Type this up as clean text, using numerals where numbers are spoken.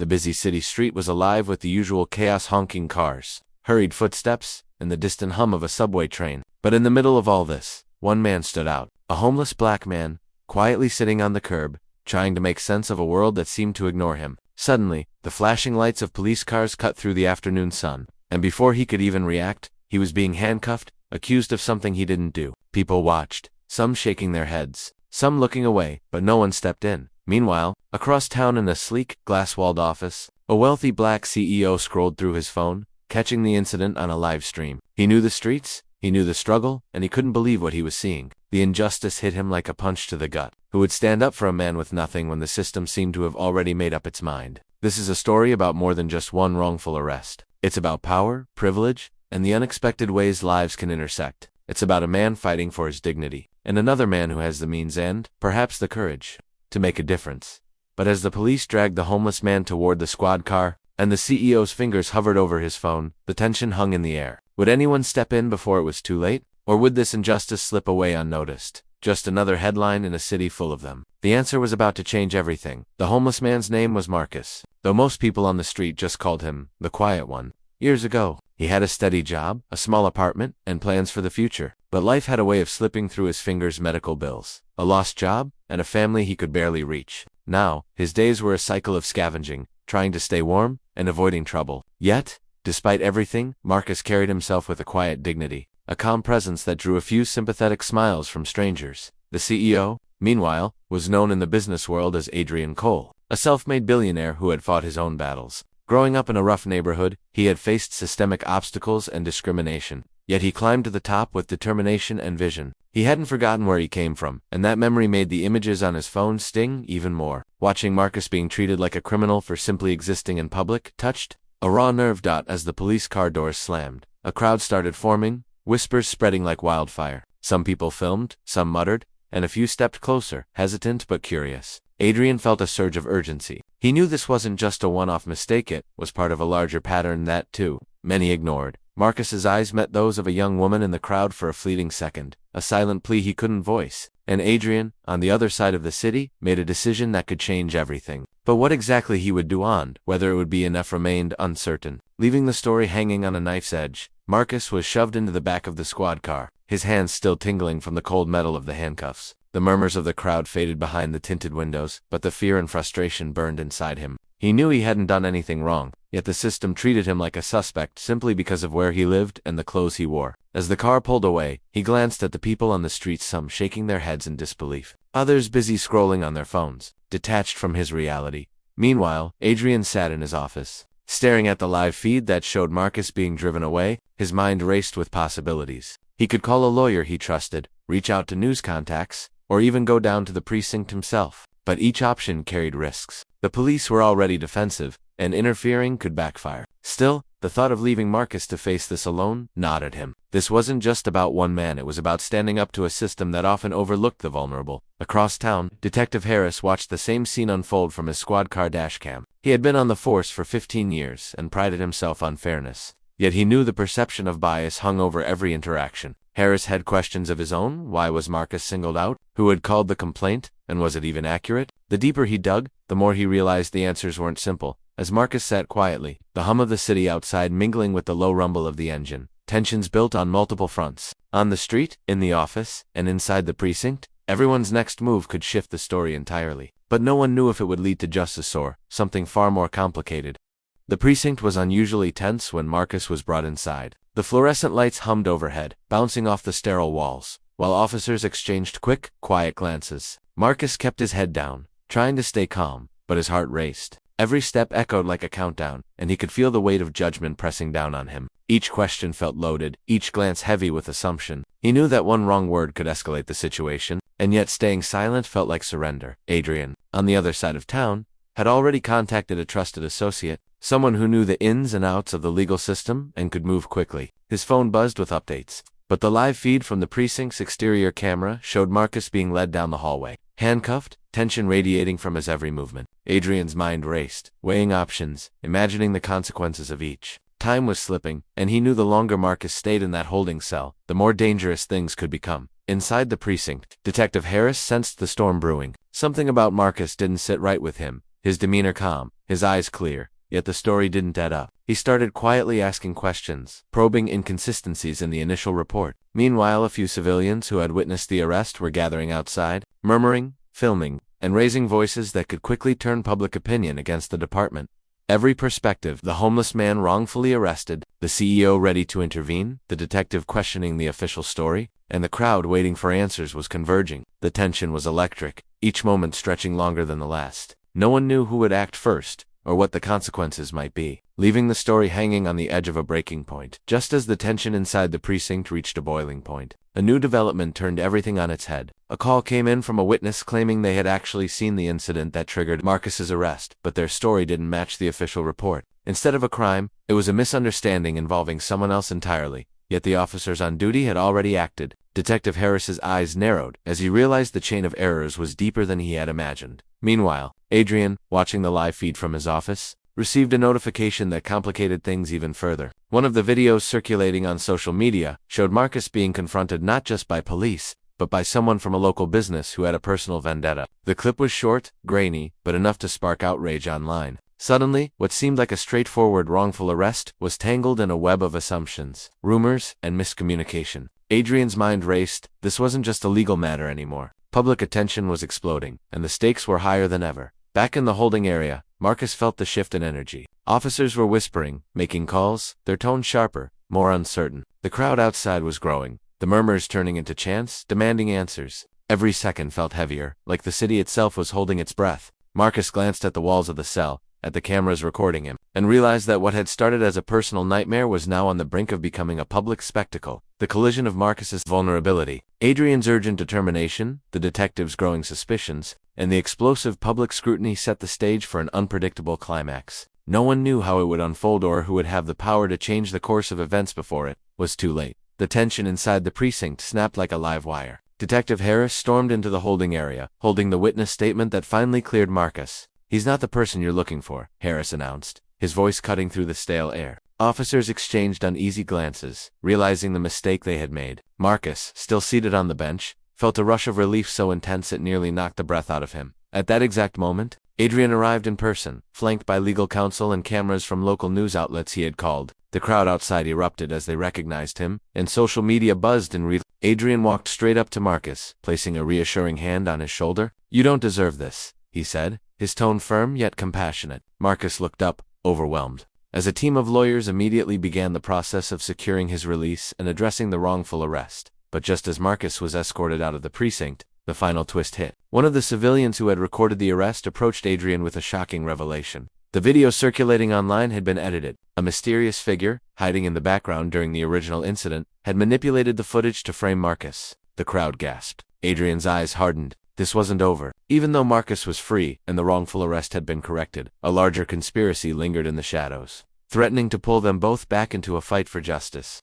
The busy city street was alive with the usual chaos: honking cars, hurried footsteps, and the distant hum of a subway train. But in the middle of all this, one man stood out, a homeless black man, quietly sitting on the curb, trying to make sense of a world that seemed to ignore him. Suddenly, the flashing lights of police cars cut through the afternoon sun, and before he could even react, he was being handcuffed, accused of something he didn't do. People watched, some shaking their heads, some looking away, but no one stepped in. Meanwhile, across town in a sleek, glass-walled office, a wealthy black CEO scrolled through his phone, catching the incident on a live stream. He knew the streets, he knew the struggle, and he couldn't believe what he was seeing. The injustice hit him like a punch to the gut. Who would stand up for a man with nothing when the system seemed to have already made up its mind? This is a story about more than just one wrongful arrest. It's about power, privilege, and the unexpected ways lives can intersect. It's about a man fighting for his dignity, and another man who has the means and, perhaps, the courage to make a difference. But as the police dragged the homeless man toward the squad car, and the CEO's fingers hovered over his phone, the tension hung in the air. Would anyone step in before it was too late? Or would this injustice slip away unnoticed? Just another headline in a city full of them. The answer was about to change everything. The homeless man's name was Marcus, though most people on the street just called him the quiet one. Years ago, he had a steady job, a small apartment, and plans for the future. But life had a way of slipping through his fingers: medical bills, a lost job, and a family he could barely reach. Now, his days were a cycle of scavenging, trying to stay warm, and avoiding trouble. Yet, despite everything, Marcus carried himself with a quiet dignity, a calm presence that drew a few sympathetic smiles from strangers. The CEO, meanwhile, was known in the business world as Adrian Cole, a self-made billionaire who had fought his own battles. Growing up in a rough neighborhood, he had faced systemic obstacles and discrimination, yet he climbed to the top with determination and vision. He hadn't forgotten where he came from, and that memory made the images on his phone sting even more. Watching Marcus being treated like a criminal for simply existing in public touched a raw nerve. As the police car doors slammed, a crowd started forming, whispers spreading like wildfire. Some people filmed, some muttered, and a few stepped closer, hesitant but curious. Adrian felt a surge of urgency. He knew this wasn't just a one-off mistake, it was part of a larger pattern that, too, many ignored. Marcus's eyes met those of a young woman in the crowd for a fleeting second, a silent plea he couldn't voice. And Adrian, on the other side of the city, made a decision that could change everything. But what exactly he would do and whether it would be enough remained uncertain. Leaving the story hanging on a knife's edge, Marcus was shoved into the back of the squad car, his hands still tingling from the cold metal of the handcuffs. The murmurs of the crowd faded behind the tinted windows, but the fear and frustration burned inside him. He knew he hadn't done anything wrong, yet the system treated him like a suspect simply because of where he lived and the clothes he wore. As the car pulled away, he glanced at the people on the streets, some shaking their heads in disbelief, others busy scrolling on their phones, detached from his reality. Meanwhile, Adrian sat in his office, staring at the live feed that showed Marcus being driven away. His mind raced with possibilities. He could call a lawyer he trusted, reach out to news contacts, or even go down to the precinct himself. But each option carried risks. The police were already defensive, and interfering could backfire. Still, the thought of leaving Marcus to face this alone gnawed at him. This wasn't just about one man, it was about standing up to a system that often overlooked the vulnerable. Across town, Detective Harris watched the same scene unfold from his squad car dashcam. He had been on the force for 15 years and prided himself on fairness. Yet he knew the perception of bias hung over every interaction. Harris had questions of his own. Why was Marcus singled out? Who had called the complaint? And was it even accurate? The deeper he dug, the more he realized the answers weren't simple. As Marcus sat quietly, the hum of the city outside mingling with the low rumble of the engine, tensions built on multiple fronts. On the street, in the office, and inside the precinct, everyone's next move could shift the story entirely. But no one knew if it would lead to justice or something far more complicated. The precinct was unusually tense when Marcus was brought inside. The fluorescent lights hummed overhead, bouncing off the sterile walls, while officers exchanged quick, quiet glances. Marcus kept his head down, trying to stay calm, but his heart raced. Every step echoed like a countdown, and he could feel the weight of judgment pressing down on him. Each question felt loaded, each glance heavy with assumption. He knew that one wrong word could escalate the situation, and yet staying silent felt like surrender. Adrian, on the other side of town, had already contacted a trusted associate, someone who knew the ins and outs of the legal system and could move quickly. His phone buzzed with updates, but the live feed from the precinct's exterior camera showed Marcus being led down the hallway, handcuffed, tension radiating from his every movement. Adrian's mind raced, weighing options, imagining the consequences of each. Time was slipping, and he knew the longer Marcus stayed in that holding cell, the more dangerous things could become. Inside the precinct, Detective Harris sensed the storm brewing. Something about Marcus didn't sit right with him. His demeanor calm, his eyes clear, yet the story didn't add up. He started quietly asking questions, probing inconsistencies in the initial report. Meanwhile, a few civilians who had witnessed the arrest were gathering outside, murmuring, filming, and raising voices that could quickly turn public opinion against the department. Every perspective: the homeless man wrongfully arrested, the CEO ready to intervene, the detective questioning the official story, and the crowd waiting for answers was converging. The tension was electric, each moment stretching longer than the last. No one knew who would act first, or what the consequences might be, leaving the story hanging on the edge of a breaking point. Just as the tension inside the precinct reached a boiling point, a new development turned everything on its head. A call came in from a witness claiming they had actually seen the incident that triggered Marcus's arrest, but their story didn't match the official report. Instead of a crime, it was a misunderstanding involving someone else entirely, yet the officers on duty had already acted. Detective Harris's eyes narrowed as he realized the chain of errors was deeper than he had imagined. Meanwhile, Adrian, watching the live feed from his office, received a notification that complicated things even further. One of the videos circulating on social media showed Marcus being confronted not just by police, but by someone from a local business who had a personal vendetta. The clip was short, grainy, but enough to spark outrage online. Suddenly, what seemed like a straightforward wrongful arrest was tangled in a web of assumptions, rumors, and miscommunication. Adrian's mind raced. This wasn't just a legal matter anymore. Public attention was exploding, and the stakes were higher than ever. Back in the holding area, Marcus felt the shift in energy. Officers were whispering, making calls, their tone sharper, more uncertain. The crowd outside was growing, the murmurs turning into chants, demanding answers. Every second felt heavier, like the city itself was holding its breath. Marcus glanced at the walls of the cell, at the cameras recording him, and realized that what had started as a personal nightmare was now on the brink of becoming a public spectacle. The collision of Marcus's vulnerability, Adrian's urgent determination, the detective's growing suspicions, and the explosive public scrutiny set the stage for an unpredictable climax. No one knew how it would unfold or who would have the power to change the course of events before it was too late. The tension inside the precinct snapped like a live wire. Detective Harris stormed into the holding area, holding the witness statement that finally cleared Marcus. "He's not the person you're looking for," Harris announced, his voice cutting through the stale air. Officers exchanged uneasy glances, realizing the mistake they had made. Marcus, still seated on the bench, felt a rush of relief so intense it nearly knocked the breath out of him. At that exact moment, Adrian arrived in person, flanked by legal counsel and cameras from local news outlets he had called. The crowd outside erupted as they recognized him, and social media buzzed in Adrian walked straight up to Marcus, placing a reassuring hand on his shoulder. "You don't deserve this," he said, his tone firm yet compassionate. Marcus looked up, overwhelmed, as a team of lawyers immediately began the process of securing his release and addressing the wrongful arrest. But just as Marcus was escorted out of the precinct, the final twist hit. One of the civilians who had recorded the arrest approached Adrian with a shocking revelation. The video circulating online had been edited. A mysterious figure, hiding in the background during the original incident, had manipulated the footage to frame Marcus. The crowd gasped. Adrian's eyes hardened. This wasn't over. Even though Marcus was free and the wrongful arrest had been corrected, a larger conspiracy lingered in the shadows, threatening to pull them both back into a fight for justice.